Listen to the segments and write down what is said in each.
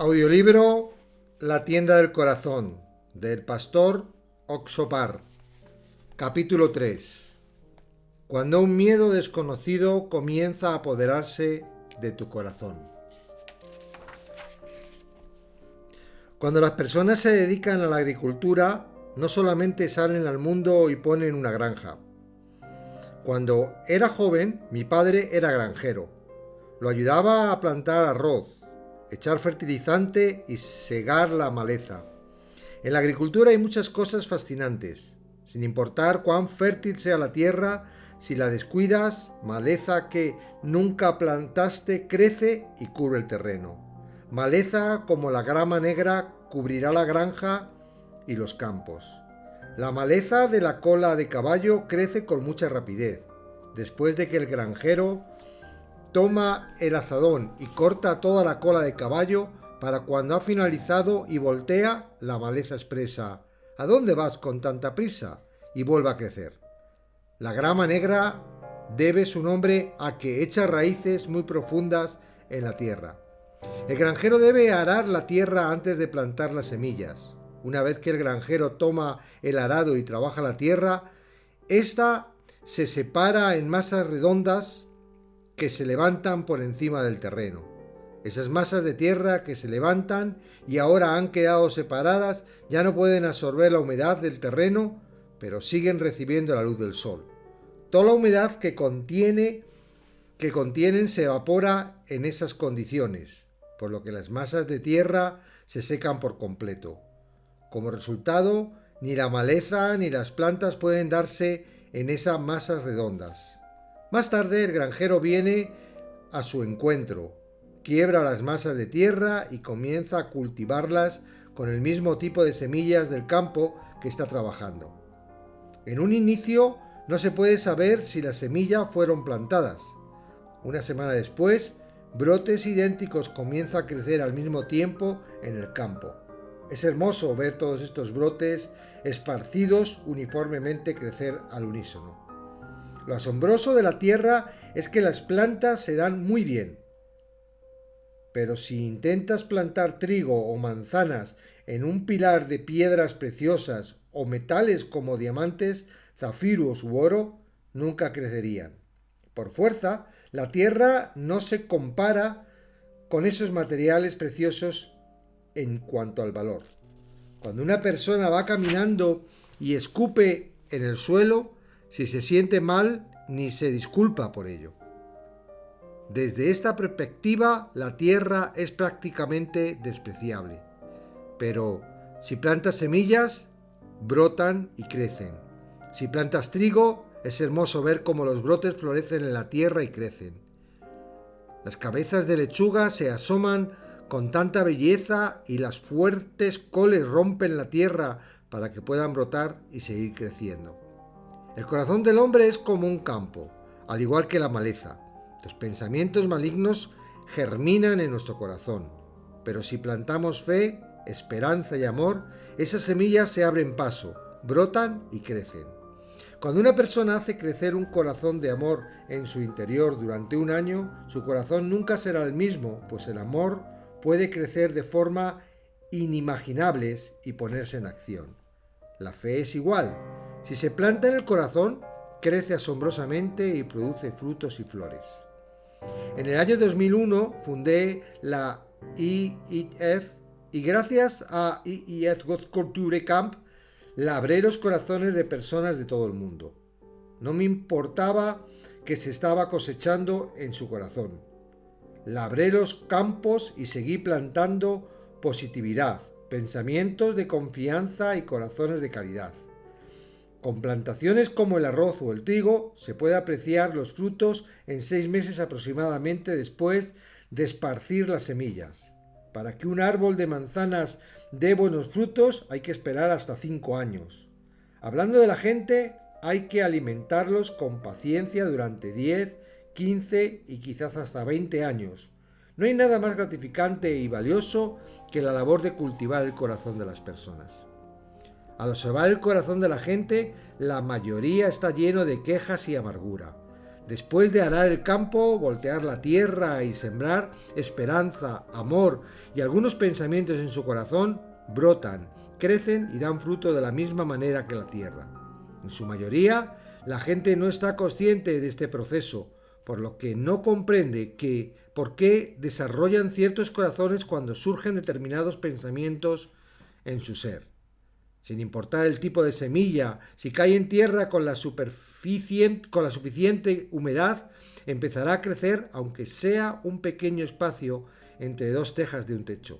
Audiolibro La tienda del corazón, del pastor Oxopar. Capítulo 3. Cuando un miedo desconocido comienza a apoderarse de tu corazón. Cuando las personas se dedican a la agricultura, no solamente salen al mundo y ponen una granja. Cuando era joven, mi padre era granjero. Lo ayudaba a plantar arroz, echar fertilizante y segar la maleza. En la agricultura hay muchas cosas fascinantes. Sin importar cuán fértil sea la tierra, si la descuidas, maleza que nunca plantaste crece y cubre el terreno. Maleza como la grama negra cubrirá la granja y los campos. La maleza de la cola de caballo crece con mucha rapidez. Después de que el granjero toma el azadón y corta toda la cola de caballo, para cuando ha finalizado y voltea, la maleza expresa: ¿a dónde vas con tanta prisa? Y vuelve a crecer. La grama negra debe su nombre a que echa raíces muy profundas en la tierra. El granjero debe arar la tierra antes de plantar las semillas. Una vez que el granjero toma el arado y trabaja la tierra, esta se separa en masas redondas que se levantan por encima del terreno. Esas masas de tierra que se levantan y ahora han quedado separadas ya no pueden absorber la humedad del terreno, pero siguen recibiendo la luz del sol. Toda la humedad que contienen se evapora en esas condiciones, por lo que las masas de tierra se secan por completo. Como resultado, ni la maleza ni las plantas pueden darse en esas masas redondas. Más tarde el granjero viene a su encuentro, quiebra las masas de tierra y comienza a cultivarlas con el mismo tipo de semillas del campo que está trabajando. En un inicio no se puede saber si las semillas fueron plantadas. Una semana después, brotes idénticos comienzan a crecer al mismo tiempo en el campo. Es hermoso ver todos estos brotes esparcidos uniformemente crecer al unísono. Lo asombroso de la tierra es que las plantas se dan muy bien. Pero si intentas plantar trigo o manzanas en un pilar de piedras preciosas o metales como diamantes, zafiros u oro, nunca crecerían. Por fuerza, la tierra no se compara con esos materiales preciosos en cuanto al valor. Cuando una persona va caminando y escupe en el suelo, si se siente mal, ni se disculpa por ello. Desde esta perspectiva, la tierra es prácticamente despreciable. Pero si plantas semillas, brotan y crecen. Si plantas trigo, es hermoso ver cómo los brotes florecen en la tierra y crecen. Las cabezas de lechuga se asoman con tanta belleza y las fuertes coles rompen la tierra para que puedan brotar y seguir creciendo. El corazón del hombre es como un campo, al igual que la maleza. Los pensamientos malignos germinan en nuestro corazón, pero si plantamos fe, esperanza y amor, esas semillas se abren paso, brotan y crecen. Cuando una persona hace crecer un corazón de amor en su interior durante un año, su corazón nunca será el mismo, pues el amor puede crecer de forma inimaginables y ponerse en acción. La fe es igual. Si se planta en el corazón, crece asombrosamente y produce frutos y flores. En el año 2001 fundé la IEF y gracias a IEF Culture Camp labré los corazones de personas de todo el mundo. No me importaba que se estaba cosechando en su corazón. Labré los campos y seguí plantando positividad, pensamientos de confianza y corazones de caridad. Con plantaciones como el arroz o el trigo se puede apreciar los frutos en 6 meses aproximadamente después de esparcir las semillas. Para que un árbol de manzanas dé buenos frutos hay que esperar hasta 5 años. Hablando de la gente, hay que alimentarlos con paciencia durante 10, 15 y quizás hasta 20 años. No hay nada más gratificante y valioso que la labor de cultivar el corazón de las personas. Al observar el corazón de la gente, la mayoría está lleno de quejas y amargura. Después de arar el campo, voltear la tierra y sembrar esperanza, amor y algunos pensamientos en su corazón, brotan, crecen y dan fruto de la misma manera que la tierra. En su mayoría, la gente no está consciente de este proceso, por lo que no comprende por qué desarrollan ciertos corazones cuando surgen determinados pensamientos en su ser. Sin importar el tipo de semilla, si cae en tierra con la suficiente humedad, empezará a crecer aunque sea un pequeño espacio entre dos tejas de un techo.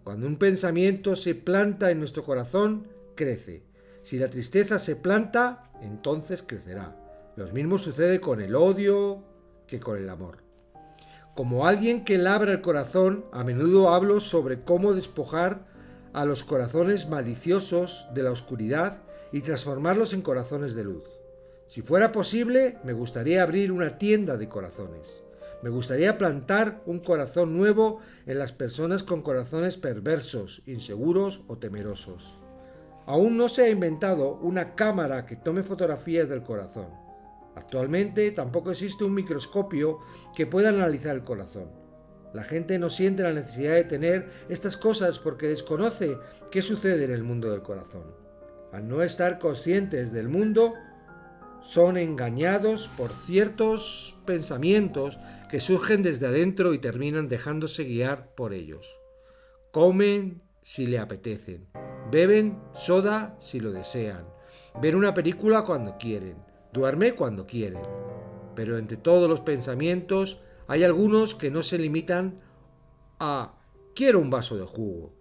Cuando un pensamiento se planta en nuestro corazón, crece. Si la tristeza se planta, entonces crecerá. Lo mismo sucede con el odio que con el amor. Como alguien que labra el corazón, a menudo hablo sobre cómo despojar a los corazones maliciosos de la oscuridad y transformarlos en corazones de luz. Si fuera posible, me gustaría abrir una tienda de corazones. Me gustaría plantar un corazón nuevo en las personas con corazones perversos, inseguros o temerosos. Aún no se ha inventado una cámara que tome fotografías del corazón. Actualmente tampoco existe un microscopio que pueda analizar el corazón. La gente no siente la necesidad de tener estas cosas porque desconoce qué sucede en el mundo del corazón. Al no estar conscientes del mundo, son engañados por ciertos pensamientos que surgen desde adentro y terminan dejándose guiar por ellos. Comen si le apetecen, beben soda si lo desean, ven una película cuando quieren, duerme cuando quieren. Pero entre todos los pensamientos hay algunos que no se limitan a quiero un vaso de jugo.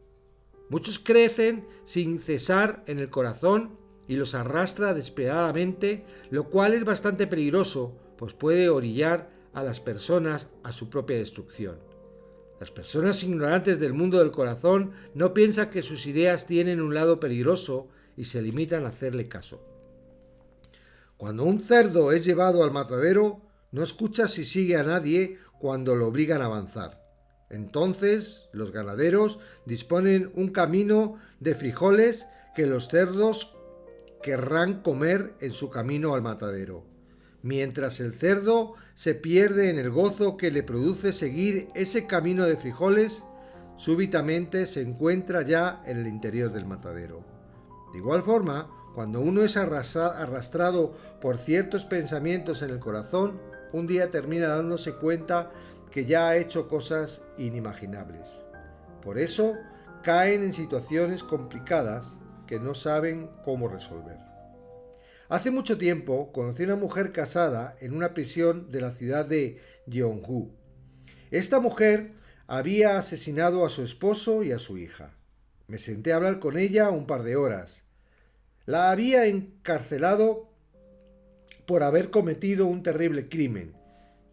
Muchos crecen sin cesar en el corazón y los arrastra despiadadamente, lo cual es bastante peligroso, pues puede orillar a las personas a su propia destrucción. Las personas ignorantes del mundo del corazón no piensan que sus ideas tienen un lado peligroso y se limitan a hacerle caso. Cuando un cerdo es llevado al matadero, no escucha si sigue a nadie cuando lo obligan a avanzar. Entonces, los ganaderos disponen un camino de frijoles que los cerdos querrán comer en su camino al matadero, mientras el cerdo se pierde en el gozo que le produce seguir ese camino de frijoles, súbitamente se encuentra ya en el interior del matadero. De igual forma, cuando uno es arrastrado por ciertos pensamientos en el corazón, un día termina dándose cuenta que ya ha hecho cosas inimaginables. Por eso caen en situaciones complicadas que no saben cómo resolver. Hace mucho tiempo conocí a una mujer casada en una prisión de la ciudad de Jeonju. Esta mujer había asesinado a su esposo y a su hija. Me senté a hablar con ella un par de horas. La había encarcelado por haber cometido un terrible crimen,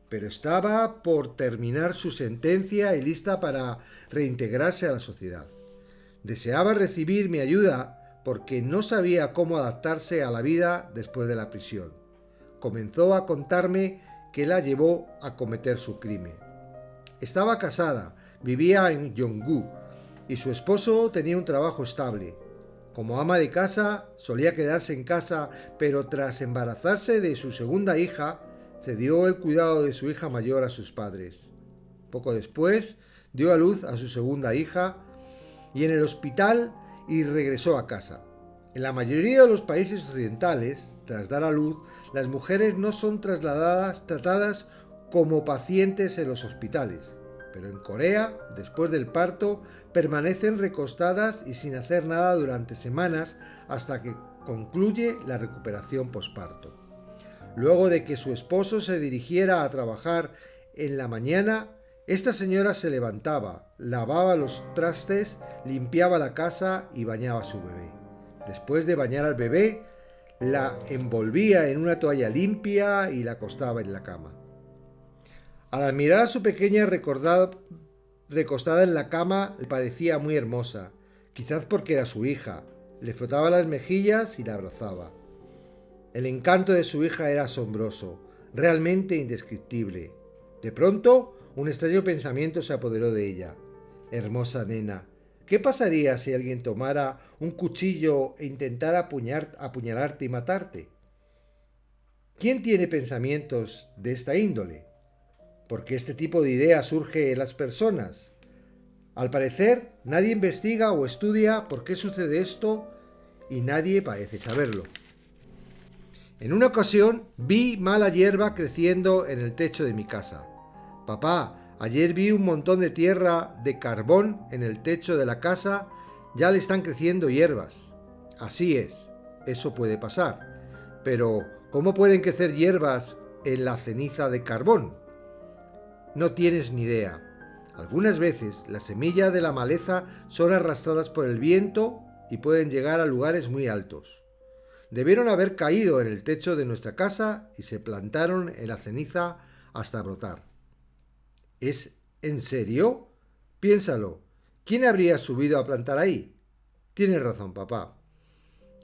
pero estaba por terminar su sentencia y lista para reintegrarse a la sociedad. Deseaba recibir mi ayuda porque no sabía cómo adaptarse a la vida después de la prisión. Comenzó a contarme qué la llevó a cometer su crimen. Estaba casada, vivía en Yonggu y su esposo tenía un trabajo estable. Como ama de casa, solía quedarse en casa, pero tras embarazarse de su segunda hija, cedió el cuidado de su hija mayor a sus padres. Poco después, dio a luz a su segunda hija y en el hospital y regresó a casa. En la mayoría de los países occidentales, tras dar a luz, las mujeres no son tratadas como pacientes en los hospitales. Pero en Corea, después del parto, permanecen recostadas y sin hacer nada durante semanas hasta que concluye la recuperación posparto. Luego de que su esposo se dirigiera a trabajar en la mañana, esta señora se levantaba, lavaba los trastes, limpiaba la casa y bañaba a su bebé. Después de bañar al bebé, la envolvía en una toalla limpia y la acostaba en la cama. Al mirar a su pequeña recostada en la cama, le parecía muy hermosa, quizás porque era su hija. Le frotaba las mejillas y la abrazaba. El encanto de su hija era asombroso, realmente indescriptible. De pronto, un extraño pensamiento se apoderó de ella. Hermosa nena, ¿qué pasaría si alguien tomara un cuchillo e intentara apuñalarte y matarte? ¿Quién tiene pensamientos de esta índole? ¿Por qué este tipo de idea surge en las personas? Al parecer, nadie investiga o estudia por qué sucede esto y nadie parece saberlo. En una ocasión vi mala hierba creciendo en el techo de mi casa. Papá, ayer vi un montón de tierra de carbón en el techo de la casa, ya le están creciendo hierbas. Así es, eso puede pasar. Pero, ¿cómo pueden crecer hierbas en la ceniza de carbón? No tienes ni idea. Algunas veces las semillas de la maleza son arrastradas por el viento y pueden llegar a lugares muy altos. Debieron haber caído en el techo de nuestra casa y se plantaron en la ceniza hasta brotar. ¿Es en serio? Piénsalo. ¿Quién habría subido a plantar ahí? Tienes razón, papá.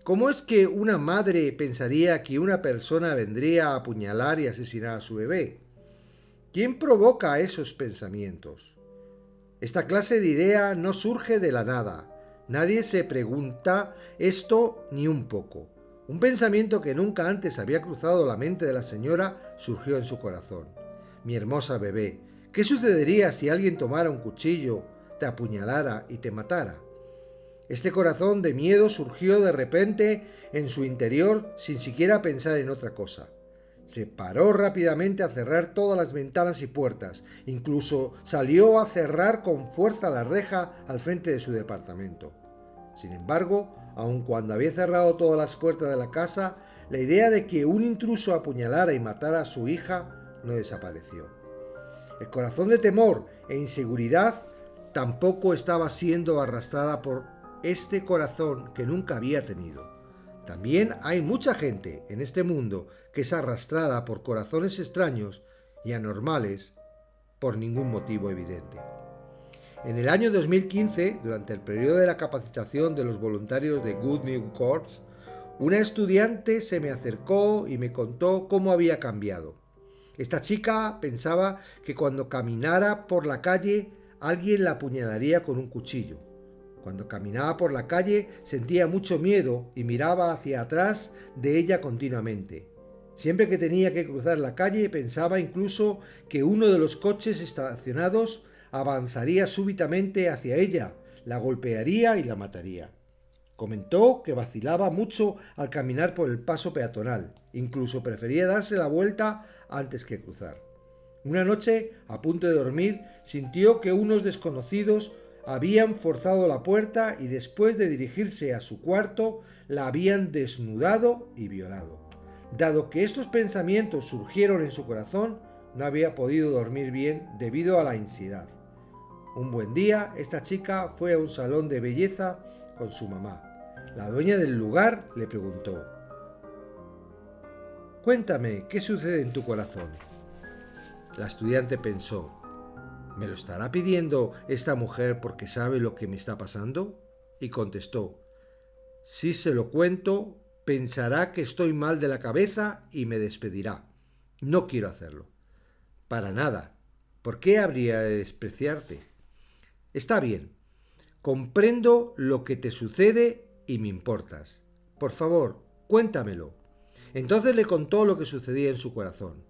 ¿Cómo es que una madre pensaría que una persona vendría a apuñalar y asesinar a su bebé? ¿Quién provoca esos pensamientos? Esta clase de idea no surge de la nada. Nadie se pregunta esto ni un poco. Un pensamiento que nunca antes había cruzado la mente de la señora surgió en su corazón. Mi hermosa bebé, ¿qué sucedería si alguien tomara un cuchillo, te apuñalara y te matara? Este corazón de miedo surgió de repente en su interior sin siquiera pensar en otra cosa. Se paró rápidamente a cerrar todas las ventanas y puertas, incluso salió a cerrar con fuerza la reja al frente de su departamento. Sin embargo, aun cuando había cerrado todas las puertas de la casa, la idea de que un intruso apuñalara y matara a su hija no desapareció. El corazón de temor e inseguridad tampoco estaba siendo arrastrada por este corazón que nunca había tenido. También hay mucha gente en este mundo que es arrastrada por corazones extraños y anormales por ningún motivo evidente. En el año 2015, durante el periodo de la capacitación de los voluntarios de Good New Corps, una estudiante se me acercó y me contó cómo había cambiado. Esta chica pensaba que cuando caminara por la calle alguien la apuñalaría con un cuchillo. Cuando caminaba por la calle sentía mucho miedo y miraba hacia atrás de ella continuamente. Siempre que tenía que cruzar la calle pensaba incluso que uno de los coches estacionados avanzaría súbitamente hacia ella, la golpearía y la mataría. Comentó que vacilaba mucho al caminar por el paso peatonal, incluso prefería darse la vuelta antes que cruzar. Una noche, a punto de dormir, sintió que unos desconocidos habían forzado la puerta y después de dirigirse a su cuarto, la habían desnudado y violado. Dado que estos pensamientos surgieron en su corazón, no había podido dormir bien debido a la ansiedad. Un buen día, esta chica fue a un salón de belleza con su mamá. La dueña del lugar le preguntó: «Cuéntame, ¿qué sucede en tu corazón?». La estudiante pensó: ¿me lo estará pidiendo esta mujer porque sabe lo que me está pasando? Y contestó: si se lo cuento, pensará que estoy mal de la cabeza y me despedirá. No quiero hacerlo. Para nada. ¿Por qué habría de despreciarte? Está bien. Comprendo lo que te sucede y me importas. Por favor, cuéntamelo. Entonces le contó lo que sucedía en su corazón.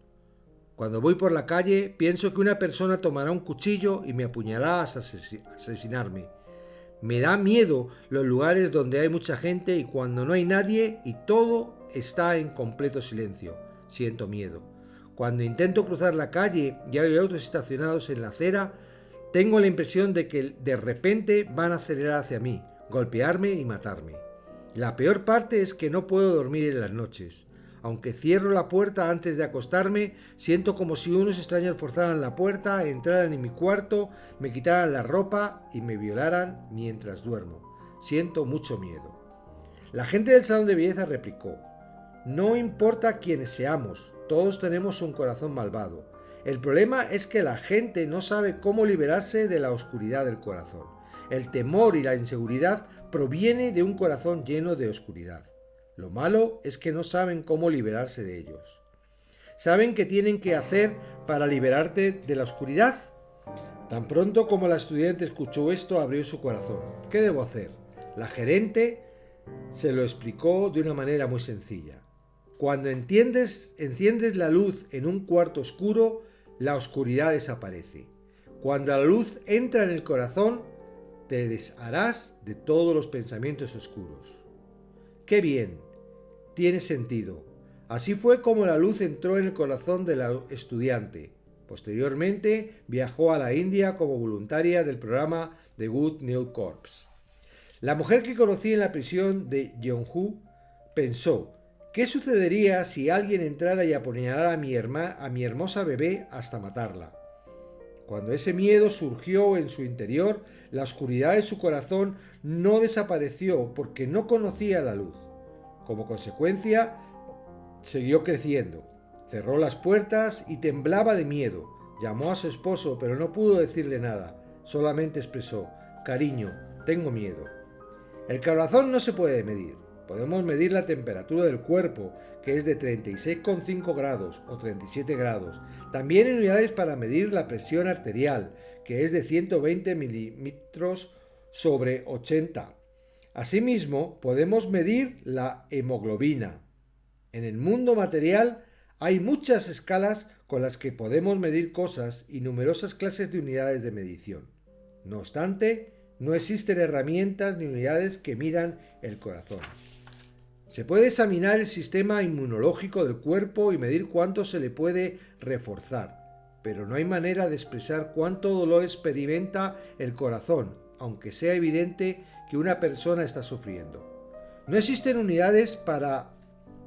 Cuando voy por la calle, pienso que una persona tomará un cuchillo y me apuñalará hasta asesinarme. Me da miedo los lugares donde hay mucha gente y cuando no hay nadie y todo está en completo silencio. Siento miedo. Cuando intento cruzar la calle y hay autos estacionados en la acera, tengo la impresión de que de repente van a acelerar hacia mí, golpearme y matarme. La peor parte es que no puedo dormir en las noches. Aunque cierro la puerta antes de acostarme, siento como si unos extraños forzaran la puerta, entraran en mi cuarto, me quitaran la ropa y me violaran mientras duermo. Siento mucho miedo. La gente del salón de belleza replicó: no importa quiénes seamos, todos tenemos un corazón malvado. El problema es que la gente no sabe cómo liberarse de la oscuridad del corazón. El temor y la inseguridad proviene de un corazón lleno de oscuridad. Lo malo es que no saben cómo liberarse de ellos. ¿Saben qué tienen que hacer para liberarte de la oscuridad? Tan pronto como la estudiante escuchó esto, abrió su corazón. ¿Qué debo hacer? La gerente se lo explicó de una manera muy sencilla. Cuando enciendes la luz en un cuarto oscuro, la oscuridad desaparece. Cuando la luz entra en el corazón, te desharás de todos los pensamientos oscuros. ¡Qué bien! Tiene sentido. Así fue como la luz entró en el corazón de la estudiante. Posteriormente viajó a la India como voluntaria del programa The Good News Corps. La mujer que conocí en la prisión de Yeonju pensó: ¿qué sucedería si alguien entrara y apuñalara a mi hermosa bebé hasta matarla? Cuando ese miedo surgió en su interior, la oscuridad de su corazón no desapareció porque no conocía la luz. Como consecuencia, siguió creciendo. Cerró las puertas y temblaba de miedo. Llamó a su esposo, pero no pudo decirle nada. Solamente expresó: cariño, tengo miedo. El corazón no se puede medir. Podemos medir la temperatura del cuerpo, que es de 36,5 grados o 37 grados. También en unidades para medir la presión arterial, que es de 120 milímetros sobre 80. Asimismo, podemos medir la hemoglobina. En el mundo material hay muchas escalas con las que podemos medir cosas y numerosas clases de unidades de medición. No obstante, no existen herramientas ni unidades que midan el corazón. Se puede examinar el sistema inmunológico del cuerpo y medir cuánto se le puede reforzar, pero no hay manera de expresar cuánto dolor experimenta el corazón, aunque sea evidente que una persona está sufriendo. No existen unidades para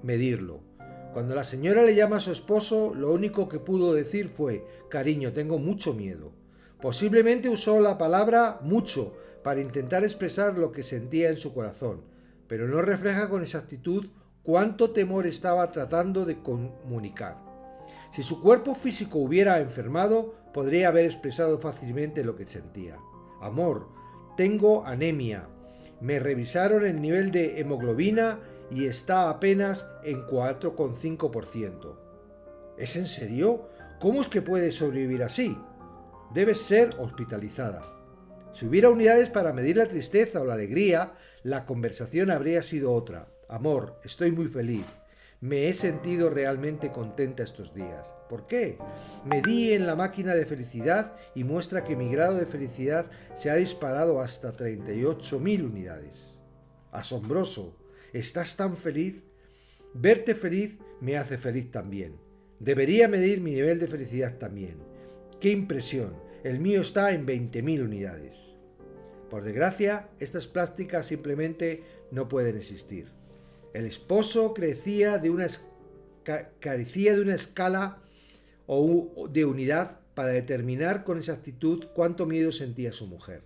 medirlo. Cuando la señora le llama a su esposo, lo único que pudo decir fue: cariño, tengo mucho miedo. Posiblemente usó la palabra mucho para intentar expresar lo que sentía en su corazón, pero no refleja con exactitud cuánto temor estaba tratando de comunicar. Si su cuerpo físico hubiera enfermado, podría haber expresado fácilmente lo que sentía. Amor, tengo anemia. Me revisaron el nivel de hemoglobina y está apenas en 4,5%. ¿Es en serio? ¿Cómo es que puedes sobrevivir así? Debes ser hospitalizada. Si hubiera unidades para medir la tristeza o la alegría, la conversación habría sido otra. Amor, estoy muy feliz. Me he sentido realmente contenta estos días. ¿Por qué? Medí en la máquina de felicidad y muestra que mi grado de felicidad se ha disparado hasta 38.000 unidades. Asombroso. ¿Estás tan feliz? Verte feliz me hace feliz también. Debería medir mi nivel de felicidad también. ¡Qué impresión! El mío está en 20.000 unidades. Por desgracia, estas plásticas simplemente no pueden existir. El esposo carecía de una escala o de unidad para determinar con exactitud cuánto miedo sentía su mujer.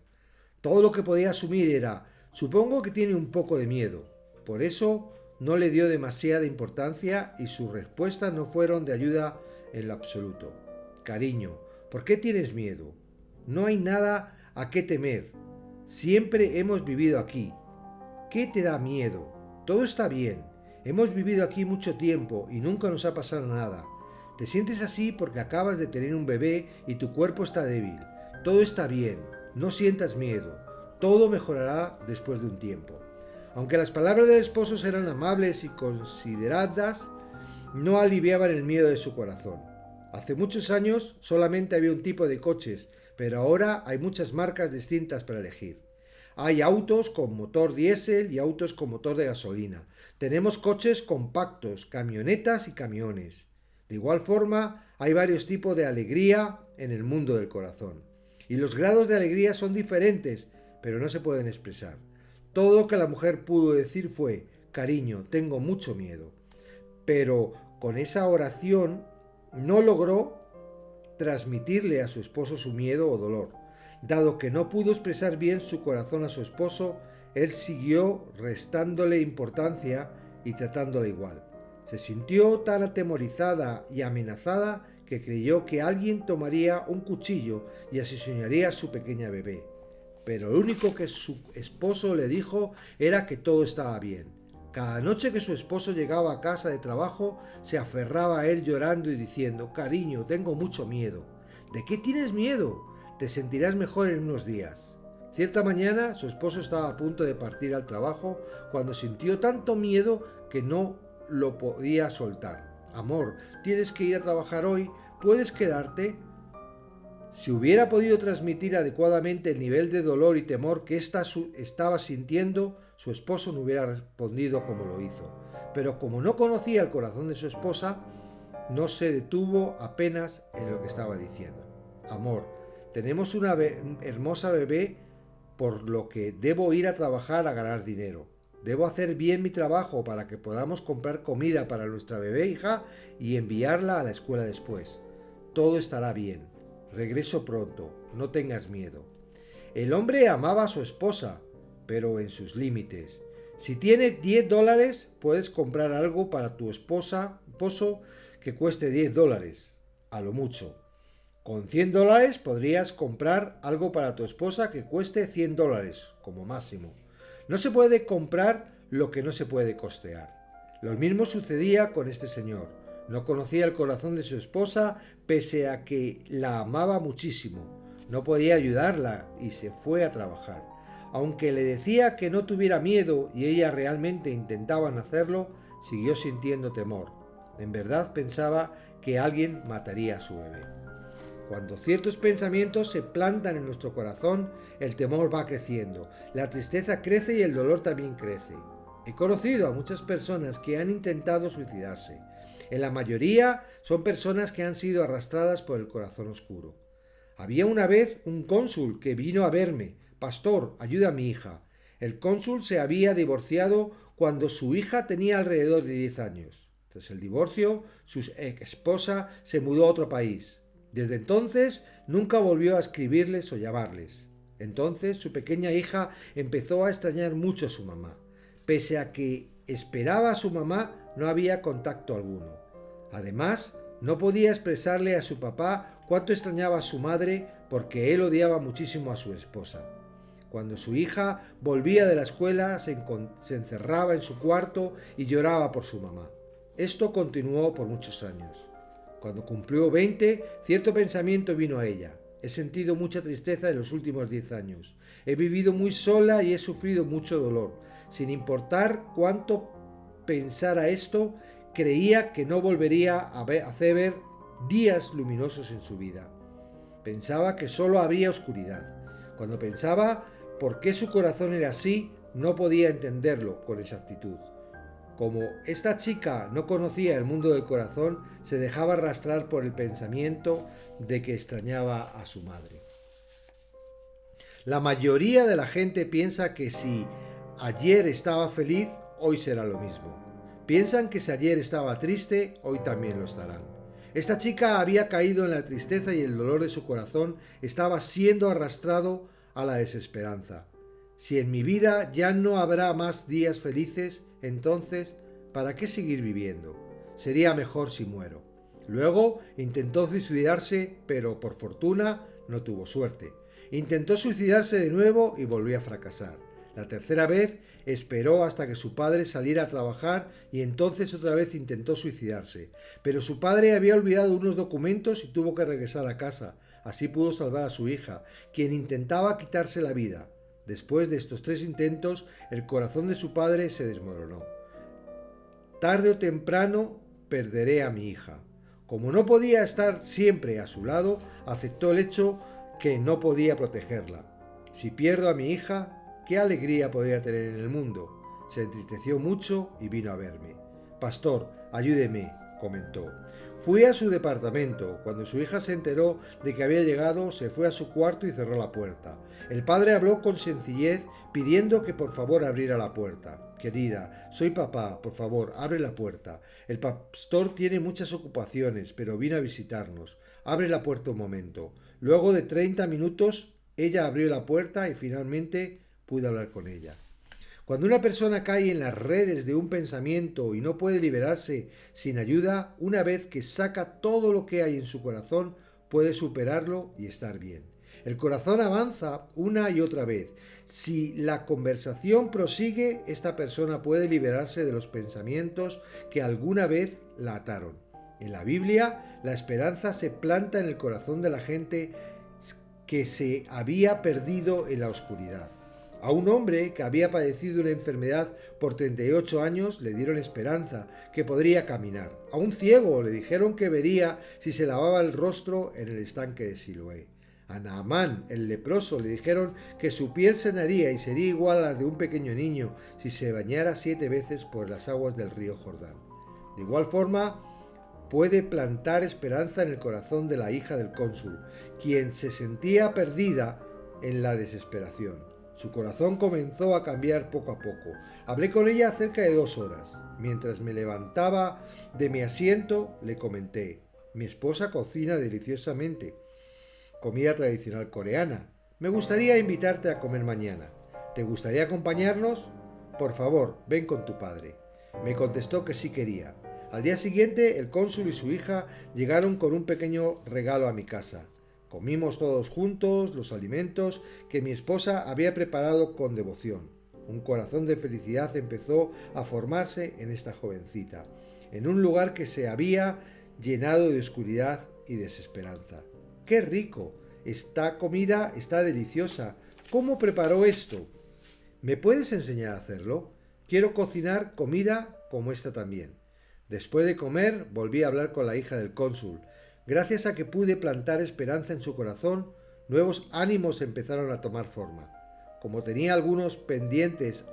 Todo lo que podía asumir era: supongo que tiene un poco de miedo. Por eso no le dio demasiada importancia y sus respuestas no fueron de ayuda en lo absoluto. Cariño, ¿por qué tienes miedo? No hay nada a qué temer. Siempre hemos vivido aquí. ¿Qué te da miedo? Todo está bien. Hemos vivido aquí mucho tiempo y nunca nos ha pasado nada. Te sientes así porque acabas de tener un bebé y tu cuerpo está débil. Todo está bien. No sientas miedo. Todo mejorará después de un tiempo. Aunque las palabras del esposo eran amables y consideradas, no aliviaban el miedo de su corazón. Hace muchos años solamente había un tipo de coches, pero ahora hay muchas marcas distintas para elegir. Hay autos con motor diésel y autos con motor de gasolina. Tenemos coches compactos, camionetas y camiones. De igual forma, hay varios tipos de alegría en el mundo del corazón. Y los grados de alegría son diferentes, pero no se pueden expresar. Todo lo que la mujer pudo decir fue: cariño, tengo mucho miedo. Pero con esa oración no logró transmitirle a su esposo su miedo o dolor. Dado que no pudo expresar bien su corazón a su esposo, él siguió restándole importancia y tratándola igual. Se sintió tan atemorizada y amenazada que creyó que alguien tomaría un cuchillo y asesinaría a su pequeña bebé. Pero lo único que su esposo le dijo era que todo estaba bien. Cada noche que su esposo llegaba a casa de trabajo, se aferraba a él llorando y diciendo: cariño, tengo mucho miedo. ¿De qué tienes miedo? Te sentirás mejor en unos días. Cierta mañana, su esposo estaba a punto de partir al trabajo cuando sintió tanto miedo que no lo podía soltar. Amor, tienes que ir a trabajar hoy, ¿puedes quedarte? Si hubiera podido transmitir adecuadamente el nivel de dolor y temor que ésta estaba sintiendo, su esposo no hubiera respondido como lo hizo. Pero como no conocía el corazón de su esposa, no se detuvo apenas en lo que estaba diciendo. Amor, tenemos una hermosa bebé, por lo que debo ir a trabajar a ganar dinero. Debo hacer bien mi trabajo para que podamos comprar comida para nuestra bebé hija y enviarla a la escuela después. Todo estará bien. Regreso pronto, no tengas miedo. El hombre amaba a su esposa, pero en sus límites. Si tienes $10, puedes comprar algo para tu esposo que cueste $10, a lo mucho. Con $100 podrías comprar algo para tu esposa que cueste $100, como máximo. No se puede comprar lo que no se puede costear. Lo mismo sucedía con este señor. No conocía el corazón de su esposa, pese a que la amaba muchísimo. No podía ayudarla y se fue a trabajar. Aunque le decía que no tuviera miedo y ella realmente intentaba hacerlo, siguió sintiendo temor. En verdad pensaba que alguien mataría a su bebé. Cuando ciertos pensamientos se plantan en nuestro corazón, el temor va creciendo, la tristeza crece y el dolor también crece. He conocido a muchas personas que han intentado suicidarse. En la mayoría son personas que han sido arrastradas por el corazón oscuro. Había una vez un cónsul que vino a verme. Pastor, ayuda a mi hija. El cónsul se había divorciado cuando su hija tenía alrededor de 10 años. Tras el divorcio, su ex esposa se mudó a otro país. Desde entonces nunca volvió a escribirles o llamarles. Entonces su pequeña hija empezó a extrañar mucho a su mamá. Pese a que esperaba a su mamá, no había contacto alguno. Además, no podía expresarle a su papá cuánto extrañaba a su madre porque él odiaba muchísimo a su esposa. Cuando su hija volvía de la escuela, se encerraba en su cuarto y lloraba por su mamá. Esto continuó por muchos años. Cuando cumplió 20, cierto pensamiento vino a ella. He sentido mucha tristeza en los últimos 10 años. He vivido muy sola y he sufrido mucho dolor. Sin importar cuánto pensara esto, creía que no volvería a hacer ver días luminosos en su vida. Pensaba que solo habría oscuridad. Cuando pensaba por qué su corazón era así, no podía entenderlo con exactitud. Como esta chica no conocía el mundo del corazón, se dejaba arrastrar por el pensamiento de que extrañaba a su madre. La mayoría de la gente piensa que si ayer estaba feliz, hoy será lo mismo. Piensan que si ayer estaba triste, hoy también lo estarán. Esta chica había caído en la tristeza y el dolor de su corazón estaba siendo arrastrado a la desesperanza. Si en mi vida ya no habrá más días felices, entonces, ¿para qué seguir viviendo? Sería mejor si muero. Luego intentó suicidarse, pero por fortuna no tuvo suerte. Intentó suicidarse de nuevo y volvió a fracasar. La tercera vez esperó hasta que su padre saliera a trabajar y entonces otra vez intentó suicidarse. Pero su padre había olvidado unos documentos y tuvo que regresar a casa. Así pudo salvar a su hija, quien intentaba quitarse la vida. Después de estos 3 intentos, el corazón de su padre se desmoronó. Tarde o temprano perderé a mi hija. Como no podía estar siempre a su lado, aceptó el hecho que no podía protegerla. Si pierdo a mi hija, ¿qué alegría podría tener en el mundo? Se entristeció mucho y vino a verme. Pastor, ayúdeme, comentó. Fui a su departamento. Cuando su hija se enteró de que había llegado, se fue a su cuarto y cerró la puerta. El padre habló con sencillez, pidiendo que por favor abriera la puerta. Querida, soy papá, por favor, abre la puerta. El pastor tiene muchas ocupaciones, pero vino a visitarnos. Abre la puerta un momento. Luego de 30 minutos, ella abrió la puerta y finalmente pude hablar con ella. Cuando una persona cae en las redes de un pensamiento y no puede liberarse sin ayuda, una vez que saca todo lo que hay en su corazón, puede superarlo y estar bien. El corazón avanza una y otra vez. Si la conversación prosigue, esta persona puede liberarse de los pensamientos que alguna vez la ataron. En la Biblia, la esperanza se planta en el corazón de la gente que se había perdido en la oscuridad. A un hombre que había padecido una enfermedad por 38 años le dieron esperanza, que podría caminar. A un ciego le dijeron que vería si se lavaba el rostro en el estanque de Siloé. A Naamán, el leproso, le dijeron que su piel sanaría y sería igual a la de un pequeño niño si se bañara 7 veces por las aguas del río Jordán. De igual forma, puede plantar esperanza en el corazón de la hija del cónsul, quien se sentía perdida en la desesperación. Su corazón comenzó a cambiar poco a poco. Hablé con ella cerca de 2 horas. Mientras me levantaba de mi asiento, le comenté: mi esposa cocina deliciosamente. Comida tradicional coreana. Me gustaría invitarte a comer mañana. ¿Te gustaría acompañarnos? Por favor, ven con tu padre. Me contestó que sí quería. Al día siguiente, el cónsul y su hija llegaron con un pequeño regalo a mi casa. Comimos todos juntos los alimentos que mi esposa había preparado con devoción. Un corazón de felicidad empezó a formarse en esta jovencita, en un lugar que se había llenado de oscuridad y desesperanza. ¡Qué rico! Esta comida está deliciosa. ¿Cómo preparó esto? ¿Me puedes enseñar a hacerlo? Quiero cocinar comida como esta también. Después de comer, volví a hablar con la hija del cónsul. Gracias a que pude plantar esperanza en su corazón, nuevos ánimos empezaron a tomar forma. Como tenía algunos pendientes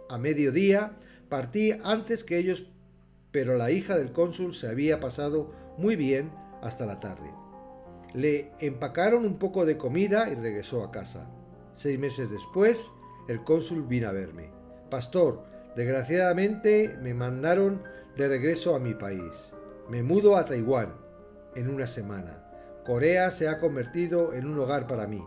a mediodía, partí antes que ellos, pero la hija del cónsul se había pasado muy bien hasta la tarde. Le empacaron un poco de comida y regresó a casa. 6 meses después, el cónsul vino a verme. Pastor, desgraciadamente me mandaron de regreso a mi país. Me mudo a Taiwán en una semana. Corea se ha convertido en un hogar para mí.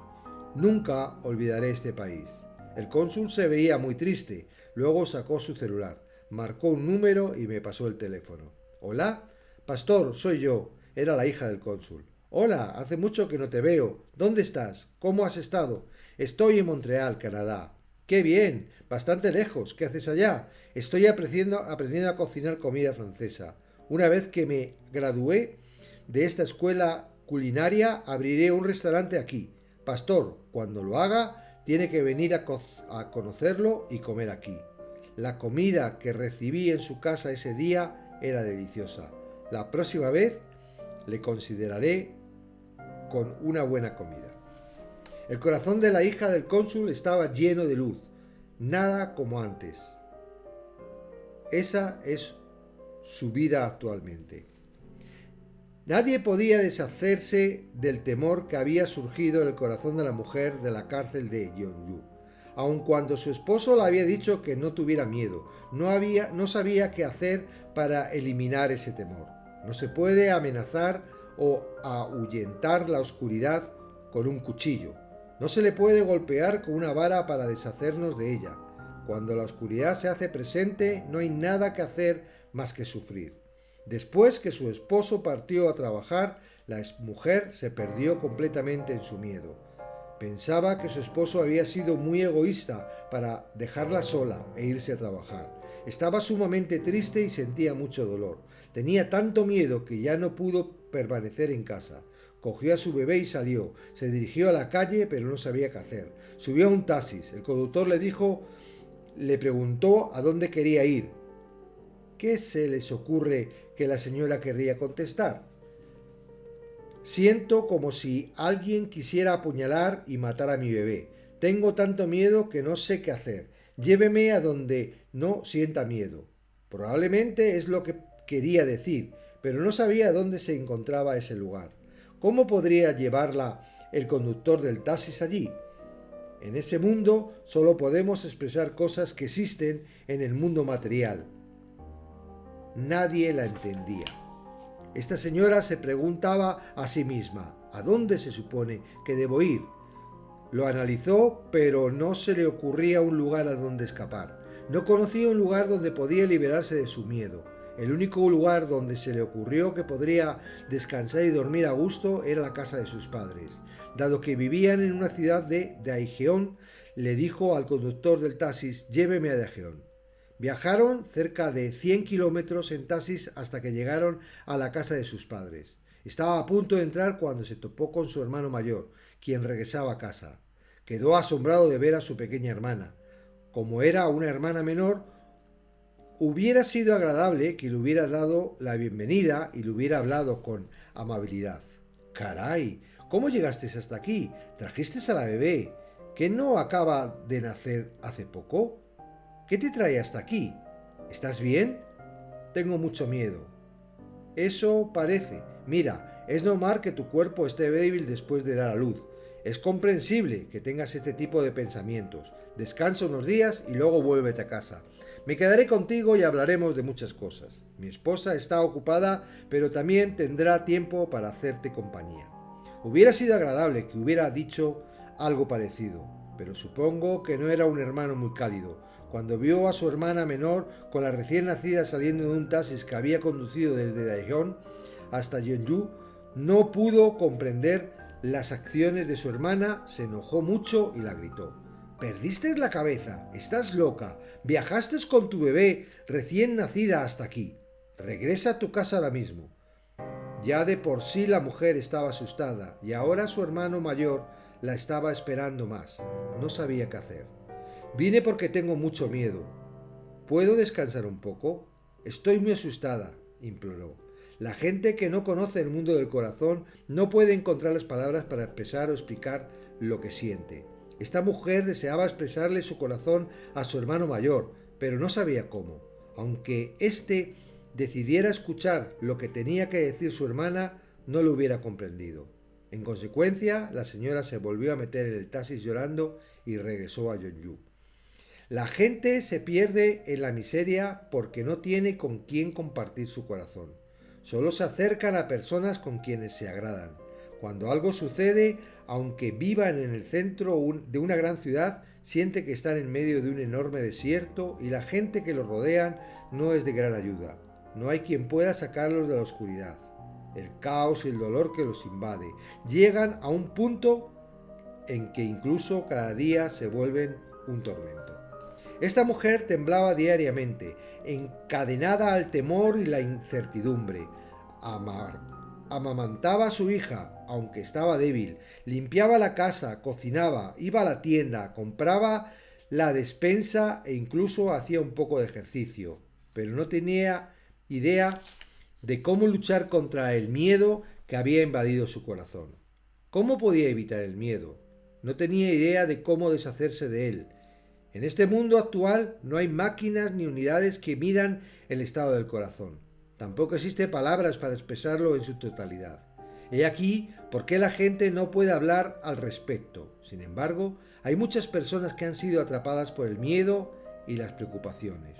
Nunca olvidaré este país. El cónsul se veía muy triste. Luego sacó su celular, marcó un número y me pasó el teléfono. ¿Hola? Pastor, soy yo. Era la hija del cónsul. Hola, hace mucho que no te veo. ¿Dónde estás? ¿Cómo has estado? Estoy en Montreal, Canadá. ¡Qué bien! Bastante lejos. ¿Qué haces allá? Estoy aprendiendo a cocinar comida francesa. Una vez que me gradué de esta escuela culinaria, abriré un restaurante aquí. Pastor, cuando lo haga, tiene que venir a conocerlo y comer aquí. La comida que recibí en su casa ese día era deliciosa. La próxima vez le consideraré con una buena comida. El corazón de la hija del cónsul estaba lleno de luz, nada como antes. Esa es su vida actualmente. Nadie podía deshacerse del temor que había surgido en el corazón de la mujer de la cárcel de Yeonju. Aun cuando su esposo le había dicho que no tuviera miedo, no sabía qué hacer para eliminar ese temor. No se puede amenazar o ahuyentar la oscuridad con un cuchillo. No se le puede golpear con una vara para deshacernos de ella. Cuando la oscuridad se hace presente, no hay nada que hacer más que sufrir. Después que su esposo partió a trabajar, la mujer se perdió completamente en su miedo. Pensaba que su esposo había sido muy egoísta para dejarla sola e irse a trabajar. Estaba sumamente triste y sentía mucho dolor. Tenía tanto miedo que ya no pudo permanecer en casa. Cogió a su bebé y salió. Se dirigió a la calle, pero no sabía qué hacer. Subió a un taxi. El conductor le preguntó a dónde quería ir. ¿Qué se les ocurre que la señora querría contestar? Siento como si alguien quisiera apuñalar y matar a mi bebé. Tengo tanto miedo que no sé qué hacer. Lléveme a donde no sienta miedo. Probablemente es lo que quería decir, pero no sabía dónde se encontraba ese lugar. ¿Cómo podría llevarla el conductor del taxi allí? En ese mundo solo podemos expresar cosas que existen en el mundo material. Nadie la entendía. Esta señora se preguntaba a sí misma, ¿a dónde se supone que debo ir? Lo analizó, pero no se le ocurría un lugar a donde escapar. No conocía un lugar donde podía liberarse de su miedo. El único lugar donde se le ocurrió que podría descansar y dormir a gusto era la casa de sus padres. Dado que vivían en una ciudad de Daejeon, le dijo al conductor del taxi, lléveme a Daejeon. Viajaron cerca de 100 kilómetros en taxis hasta que llegaron a la casa de sus padres. Estaba a punto de entrar cuando se topó con su hermano mayor, quien regresaba a casa. Quedó asombrado de ver a su pequeña hermana. Como era una hermana menor, hubiera sido agradable que le hubiera dado la bienvenida y le hubiera hablado con amabilidad. Caray, ¿cómo llegaste hasta aquí? ¿Trajiste a la bebé, que no acaba de nacer hace poco? ¿Qué te trae hasta aquí? ¿Estás bien? Tengo mucho miedo. Eso parece. Mira, es normal que tu cuerpo esté débil después de dar a luz. Es comprensible que tengas este tipo de pensamientos. Descansa unos días y luego vuélvete a casa. Me quedaré contigo y hablaremos de muchas cosas. Mi esposa está ocupada, pero también tendrá tiempo para hacerte compañía. Hubiera sido agradable que hubiera dicho algo parecido, pero supongo que no era un hermano muy cálido. Cuando vio a su hermana menor con la recién nacida saliendo de un taxi que había conducido desde Daejeon hasta Yeonju, no pudo comprender las acciones de su hermana, se enojó mucho y la gritó. Perdiste la cabeza, estás loca, viajaste con tu bebé recién nacida hasta aquí. Regresa a tu casa ahora mismo. Ya de por sí la mujer estaba asustada y ahora su hermano mayor la estaba esperando más. No sabía qué hacer. Vine porque tengo mucho miedo. ¿Puedo descansar un poco? Estoy muy asustada, imploró. La gente que no conoce el mundo del corazón no puede encontrar las palabras para expresar o explicar lo que siente. Esta mujer deseaba expresarle su corazón a su hermano mayor, pero no sabía cómo. Aunque éste decidiera escuchar lo que tenía que decir su hermana, no lo hubiera comprendido. En consecuencia, la señora se volvió a meter en el taxi llorando y regresó a Yeonju. La gente se pierde en la miseria porque no tiene con quién compartir su corazón. Solo se acercan a personas con quienes se agradan. Cuando algo sucede, aunque vivan en el centro de una gran ciudad, siente que están en medio de un enorme desierto y la gente que los rodean no es de gran ayuda. No hay quien pueda sacarlos de la oscuridad. El caos y el dolor que los invade llegan a un punto en que incluso cada día se vuelven un tormento. Esta mujer temblaba diariamente, encadenada al temor y la incertidumbre. Amamantaba a su hija, aunque estaba débil, limpiaba la casa, cocinaba, iba a la tienda, compraba la despensa e incluso hacía un poco de ejercicio, pero no tenía idea de cómo luchar contra el miedo que había invadido su corazón. ¿Cómo podía evitar el miedo? No tenía idea de cómo deshacerse de él. En este mundo actual no hay máquinas ni unidades que midan el estado del corazón. Tampoco existen palabras para expresarlo en su totalidad. He aquí por qué la gente no puede hablar al respecto. Sin embargo, hay muchas personas que han sido atrapadas por el miedo y las preocupaciones.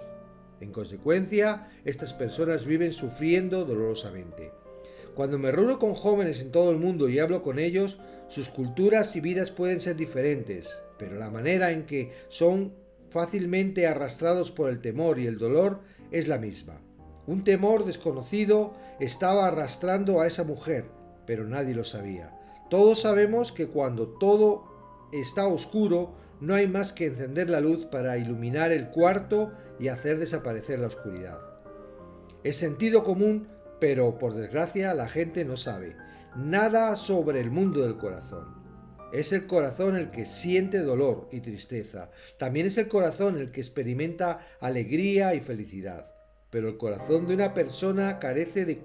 En consecuencia, estas personas viven sufriendo dolorosamente. Cuando me reúno con jóvenes en todo el mundo y hablo con ellos, sus culturas y vidas pueden ser diferentes, pero la manera en que son fácilmente arrastrados por el temor y el dolor es la misma. Un temor desconocido estaba arrastrando a esa mujer, pero nadie lo sabía. Todos sabemos que cuando todo está oscuro, no hay más que encender la luz para iluminar el cuarto y hacer desaparecer la oscuridad. Es sentido común, pero por desgracia la gente no sabe nada sobre el mundo del corazón. Es el corazón el que siente dolor y tristeza. También es el corazón el que experimenta alegría y felicidad. Pero el corazón de una persona carece de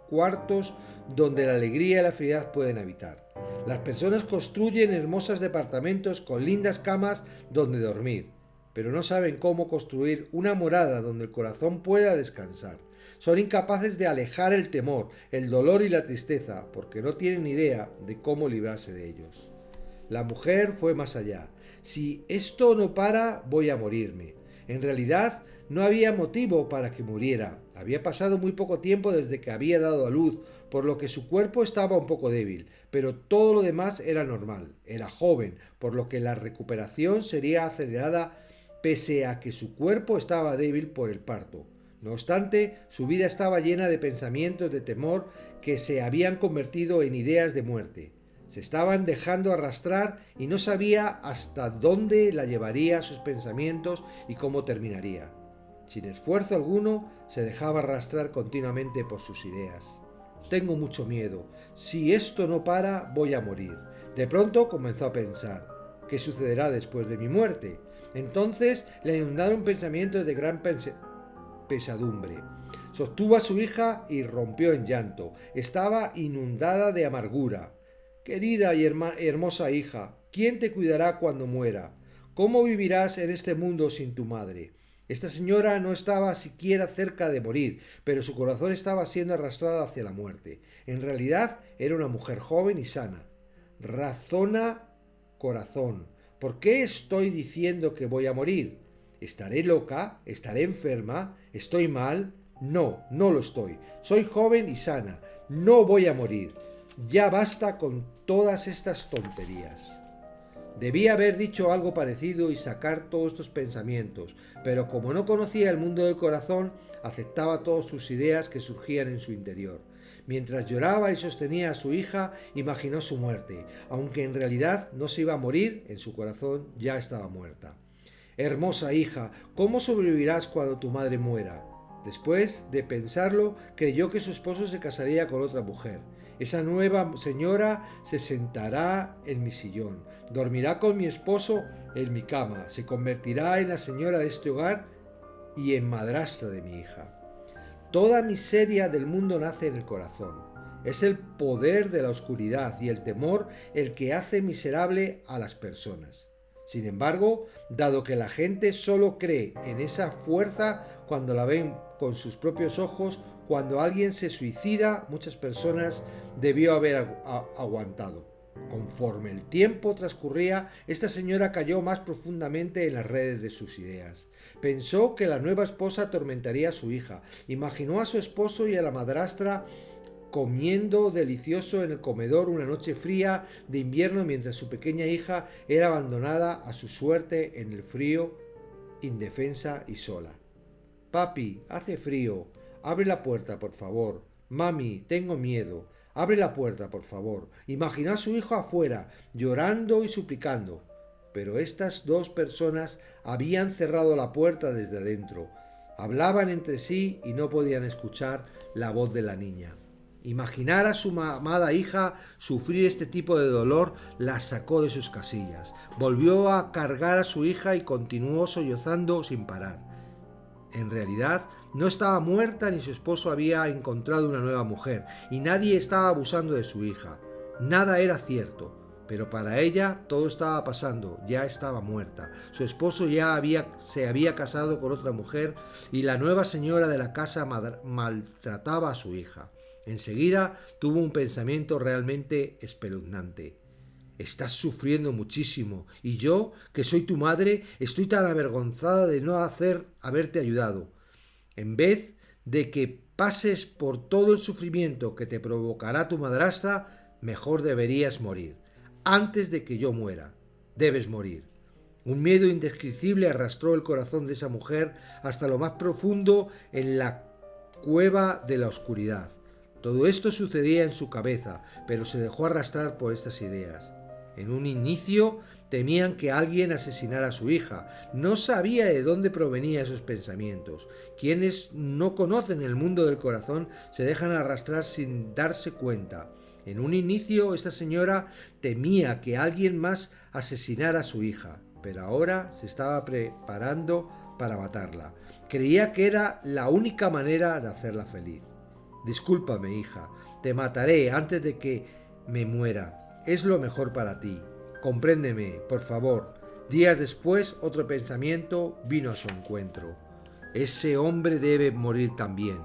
cuartos donde la alegría y la felicidad pueden habitar. Las personas construyen hermosos departamentos con lindas camas donde dormir, pero no saben cómo construir una morada donde el corazón pueda descansar. Son incapaces de alejar el temor, el dolor y la tristeza, porque no tienen idea de cómo librarse de ellos. La mujer fue más allá. Si esto no para, voy a morirme. En realidad, no había motivo para que muriera. Había pasado muy poco tiempo desde que había dado a luz, por lo que su cuerpo estaba un poco débil, pero todo lo demás era normal. Era joven, por lo que la recuperación sería acelerada pese a que su cuerpo estaba débil por el parto. No obstante, su vida estaba llena de pensamientos de temor que se habían convertido en ideas de muerte. Se estaban dejando arrastrar y no sabía hasta dónde la llevaría sus pensamientos y cómo terminaría. Sin esfuerzo alguno, se dejaba arrastrar continuamente por sus ideas. Tengo mucho miedo. Si esto no para, voy a morir. De pronto comenzó a pensar. ¿qué sucederá después de mi muerte? Entonces le inundaron pensamientos de gran pesadumbre. Sostuvo a su hija y rompió en llanto. Estaba inundada de amargura. Querida y hermosa hija, ¿quién te cuidará cuando muera? ¿Cómo vivirás en este mundo sin tu madre? Esta señora no estaba siquiera cerca de morir, pero su corazón estaba siendo arrastrado hacia la muerte. En realidad era una mujer joven y sana. Razona, corazón. ¿Por qué estoy diciendo que voy a morir? ¿Estaré loca? ¿Estaré enferma? ¿Estoy mal? No, no lo estoy. Soy joven y sana. No voy a morir. Ya basta con todas estas tonterías. Debía haber dicho algo parecido y sacar todos estos pensamientos, pero como no conocía el mundo del corazón, aceptaba todas sus ideas que surgían en su interior. Mientras lloraba y sostenía a su hija, imaginó su muerte, aunque en realidad no se iba a morir, en su corazón ya estaba muerta. Hermosa hija, ¿cómo sobrevivirás cuando tu madre muera? Después de pensarlo, creyó que su esposo se casaría con otra mujer. Esa nueva señora se sentará en mi sillón, dormirá con mi esposo en mi cama, se convertirá en la señora de este hogar y en madrastra de mi hija. Toda miseria del mundo nace en el corazón. Es el poder de la oscuridad y el temor el que hace miserable a las personas. Sin embargo, dado que la gente solo cree en esa fuerza cuando la ven con sus propios ojos, cuando alguien se suicida, muchas personas debió haber aguantado. Conforme el tiempo transcurría, esta señora cayó más profundamente en las redes de sus ideas. Pensó que la nueva esposa atormentaría a su hija. Imaginó a su esposo y a la madrastra comiendo delicioso en el comedor una noche fría de invierno mientras su pequeña hija era abandonada a su suerte en el frío, indefensa y sola. Papi, hace frío. Abre la puerta, por favor. Mami, tengo miedo. Abre la puerta, por favor. Imaginó a su hijo afuera, llorando y suplicando. Pero estas dos personas habían cerrado la puerta desde adentro. Hablaban entre sí y no podían escuchar la voz de la niña. Imaginar a su amada hija sufrir este tipo de dolor la sacó de sus casillas. Volvió a cargar a su hija y continuó sollozando sin parar. En realidad, no estaba muerta ni su esposo había encontrado una nueva mujer y nadie estaba abusando de su hija. Nada era cierto, pero para ella todo estaba pasando, ya estaba muerta. Su esposo se había casado con otra mujer y la nueva señora de la casa maltrataba a su hija. Enseguida tuvo un pensamiento realmente espeluznante. Estás sufriendo muchísimo, y yo, que soy tu madre, estoy tan avergonzada de no haberte ayudado. En vez de que pases por todo el sufrimiento que te provocará tu madrastra, mejor deberías morir. Antes de que yo muera, debes morir. Un miedo indescriptible arrastró el corazón de esa mujer hasta lo más profundo en la cueva de la oscuridad. Todo esto sucedía en su cabeza, pero se dejó arrastrar por estas ideas. En un inicio temían que alguien asesinara a su hija. No sabía de dónde provenían esos pensamientos. Quienes no conocen el mundo del corazón se dejan arrastrar sin darse cuenta. En un inicio esta señora temía que alguien más asesinara a su hija, pero ahora se estaba preparando para matarla. Creía que era la única manera de hacerla feliz. Discúlpame, hija, te mataré antes de que me muera. Es lo mejor para ti. Compréndeme, por favor. Días después, otro pensamiento vino a su encuentro. Ese hombre debe morir también.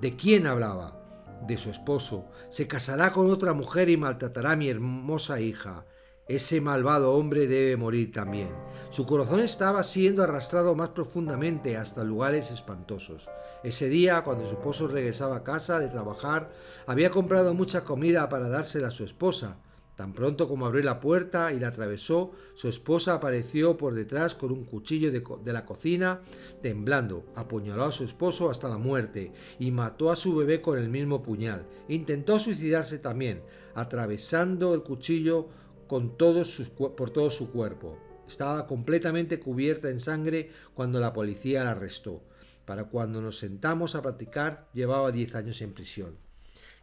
¿De quién hablaba? De su esposo. Se casará con otra mujer y maltratará a mi hermosa hija. Ese malvado hombre debe morir también. Su corazón estaba siendo arrastrado más profundamente hasta lugares espantosos. Ese día, cuando su esposo regresaba a casa de trabajar, había comprado mucha comida para dársela a su esposa. Tan pronto como abrió la puerta y la atravesó, su esposa apareció por detrás con un cuchillo de la cocina, temblando. Apuñaló a su esposo hasta la muerte y mató a su bebé con el mismo puñal. Intentó suicidarse también, atravesando el cuchillo por todo su cuerpo. Estaba completamente cubierta en sangre cuando la policía la arrestó. Para cuando nos sentamos a platicar, llevaba 10 años en prisión.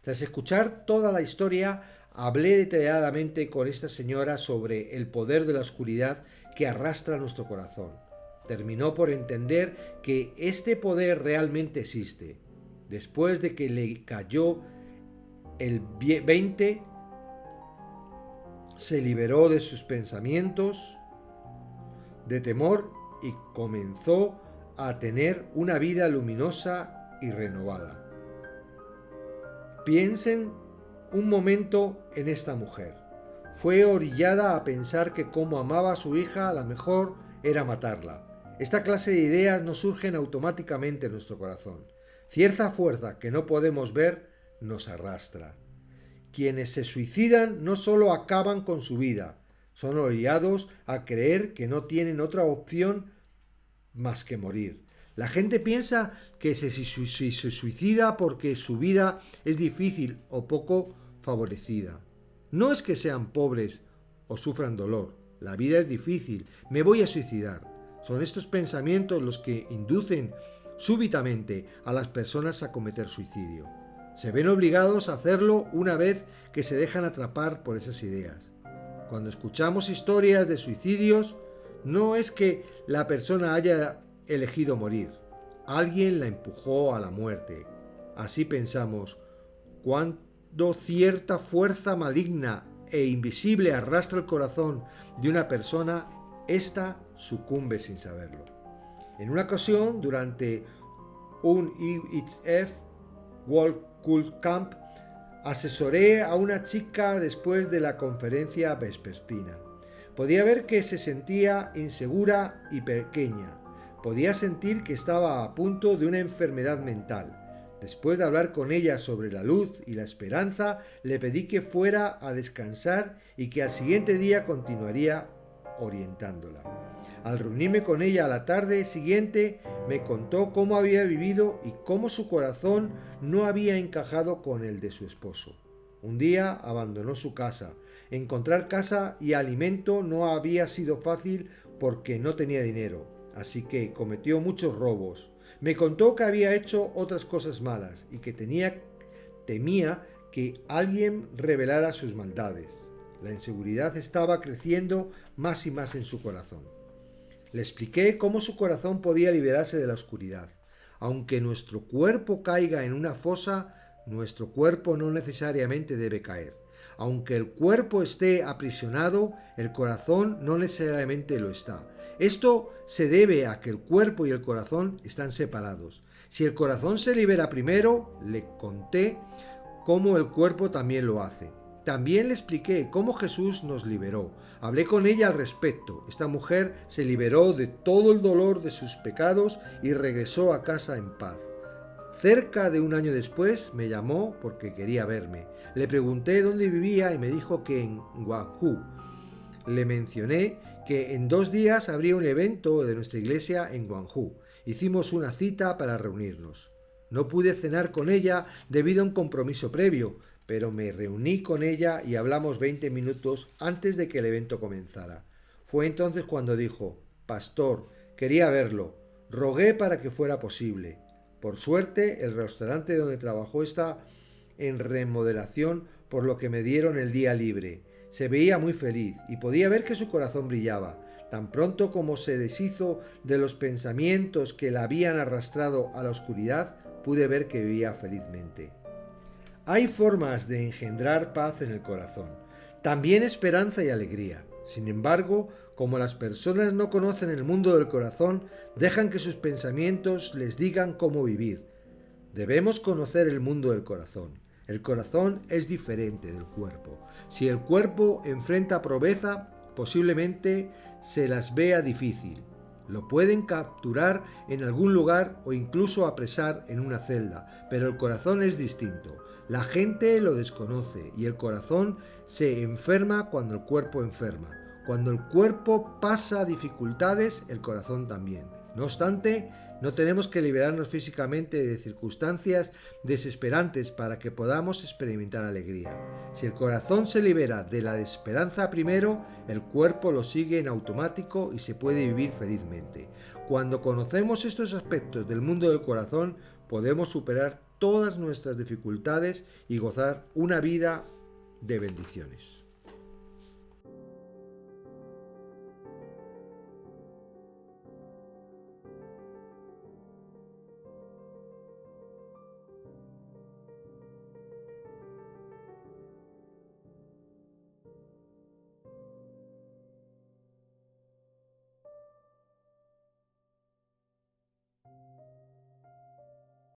Tras escuchar toda la historia, Hablé detalladamente con esta señora sobre el poder de la oscuridad que arrastra nuestro corazón. Terminó por entender que este poder realmente existe. Después de que le cayó el 20, se liberó de sus pensamientos de temor y comenzó a tener una vida luminosa y renovada. Piensen un momento en esta mujer. Fue orillada a pensar que como amaba a su hija, a lo mejor era matarla. Esta clase de ideas no surgen automáticamente en nuestro corazón. Cierta fuerza que no podemos ver nos arrastra. Quienes se suicidan no solo acaban con su vida, son orillados a creer que no tienen otra opción más que morir. La gente piensa que se suicida porque su vida es difícil o poco favorecida. No es que sean pobres o sufran dolor. La vida es difícil, me voy a suicidar. Son estos pensamientos los que inducen súbitamente a las personas a cometer suicidio. Se ven obligados a hacerlo una vez que se dejan atrapar por esas ideas. Cuando escuchamos historias de suicidios, no es que la persona haya elegido morir. Alguien la empujó a la muerte. Así pensamos, cuando cierta fuerza maligna e invisible arrastra el corazón de una persona, ésta sucumbe sin saberlo. En una ocasión, durante un IHF World Cult Camp, asesoré a una chica después de la conferencia vespertina. Podía ver que se sentía insegura y pequeña. Podía sentir que estaba a punto de una enfermedad mental. Después de hablar con ella sobre la luz y la esperanza, le pedí que fuera a descansar y que al siguiente día continuaría orientándola. Al reunirme con ella a la tarde siguiente, me contó cómo había vivido y cómo su corazón no había encajado con el de su esposo. Un día abandonó su casa. Encontrar casa y alimento no había sido fácil porque no tenía dinero, así que cometió muchos robos. Me contó que había hecho otras cosas malas y que temía que alguien revelara sus maldades. La inseguridad estaba creciendo más y más en su corazón. Le expliqué cómo su corazón podía liberarse de la oscuridad. Aunque nuestro cuerpo caiga en una fosa, nuestro cuerpo no necesariamente debe caer. Aunque el cuerpo esté aprisionado, el corazón no necesariamente lo está. Esto se debe a que el cuerpo y el corazón están separados. Si el corazón se libera primero, le conté cómo el cuerpo también lo hace. También le expliqué cómo Jesús nos liberó. Hablé con ella al respecto. Esta mujer se liberó de todo el dolor de sus pecados y regresó a casa en paz. Cerca de un año después me llamó porque quería verme. Le pregunté dónde vivía y me dijo que en Guangzhou. Le mencioné que en 2 días habría un evento de nuestra iglesia en Guangzhou. Hicimos una cita para reunirnos. No pude cenar con ella debido a un compromiso previo, pero me reuní con ella y hablamos 20 minutos antes de que el evento comenzara. Fue entonces cuando dijo: «Pastor, quería verlo. Rogué para que fuera posible». Por suerte, el restaurante donde trabajó está en remodelación, por lo que me dieron el día libre. Se veía muy feliz y podía ver que su corazón brillaba. Tan pronto como se deshizo de los pensamientos que la habían arrastrado a la oscuridad, pude ver que vivía felizmente. Hay formas de engendrar paz en el corazón, también esperanza y alegría. Sin embargo, como las personas no conocen el mundo del corazón, dejan que sus pensamientos les digan cómo vivir. Debemos conocer el mundo del corazón. El corazón es diferente del cuerpo. Si el cuerpo enfrenta pobreza, posiblemente se las vea difícil. Lo pueden capturar en algún lugar o incluso apresar en una celda, pero el corazón es distinto. La gente lo desconoce y el corazón se enferma cuando el cuerpo enferma. Cuando el cuerpo pasa dificultades, el corazón también. No obstante, no tenemos que liberarnos físicamente de circunstancias desesperantes para que podamos experimentar alegría. Si el corazón se libera de la desesperanza primero, el cuerpo lo sigue en automático y se puede vivir felizmente. Cuando conocemos estos aspectos del mundo del corazón, podemos superar todas nuestras dificultades y gozar una vida de bendiciones.